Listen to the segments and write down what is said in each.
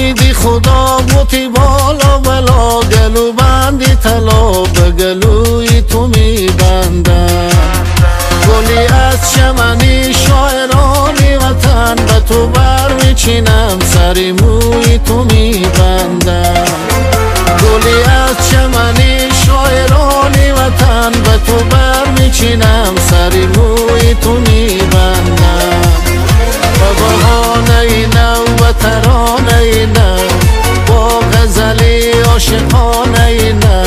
امیدی خدا بوتی بالا بلا، گلو بندی طلا به گلوی تو می بندم. گلی از چمنی شاعرانی وطن، به تو بر میچینم سری موی تو می بندم. گلی از چمنی شاعرانی وطن، به تو بر میچینم سری موی تو می بندم. با بهانه نو و ترانه نو، با غزلی عاشقانه نو،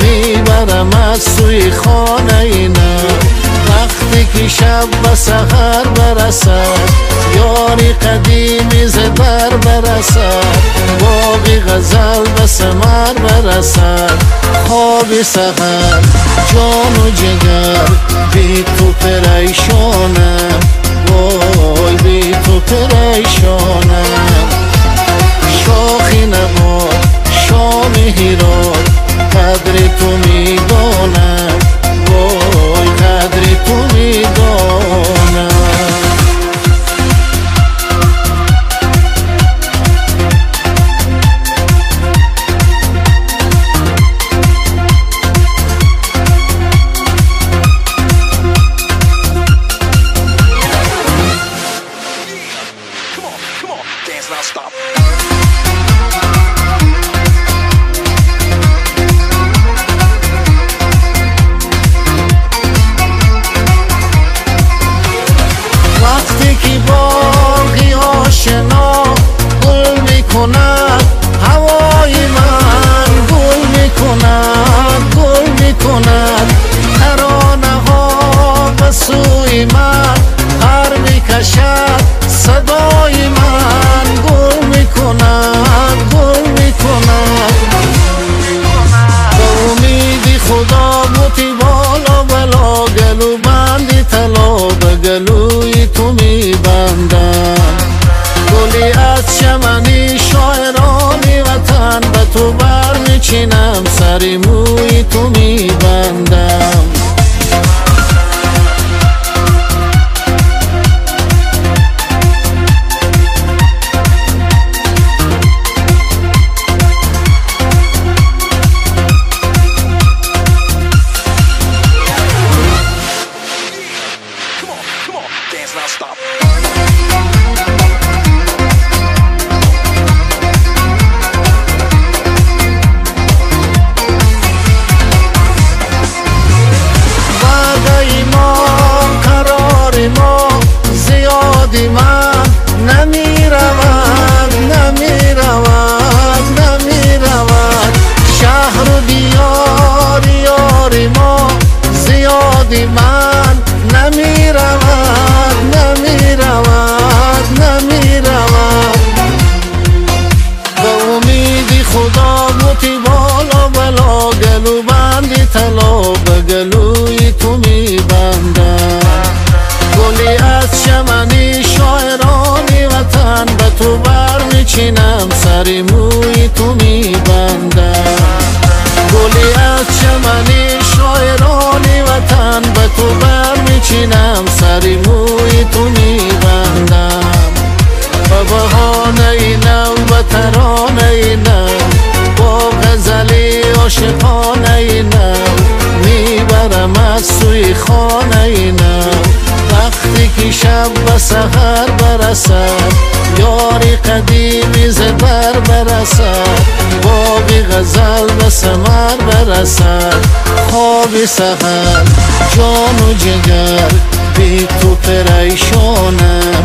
میبرم از سوی خانه نو. وقتی که شب به سحر برسد، یاری قدیمی ز در برسد، باغی غزل به ثمر برسد. خواب سحر جان و جگر، بی تو پریشانم، وای بی تو پریشانم. شاخی نباد شام هیراد، قدر تو میدانم، وای قدر تو میدانم. وقتی که باغی آشنا گل میکند، هوای من گل میکند، گل میکند. ترانه ها به سوی من پر میکشد، صدای من گل میکند، گل میکند. به امیدی خدا بوتی بالا بلا، گلو بندی طلا به گلوی تو می بندم. گلی از چمنی شاعرانی وطن، به تو بر میچینم سری موی تو می بندم. من نمیرود، نمیرود، نمیرود. شهر و دیار یاری ما زیادی، من نمیرود، نمیرود، نمیرود. به امیدی خدا بوتی بالا بلا، گلو بندی طلا به گلوی تو می بندم. گلی از چمنی شاعرانی وطن، به تو بر میچینم سری موی تو می بندم. گلی از چمنی شاعرانی وطن، به تو بر میچینم سری موی تو می بندم. به بهانه نو و ترانه نو، با غزلی عاشقانه نو، میبرم از سوی خانه نو. وقتی که شب به سحر برسد، یاری قدیمی ز در برسد، باغی غزل به ثمر برسد. خواب سحر جان و جگر، بی تو پریشانم،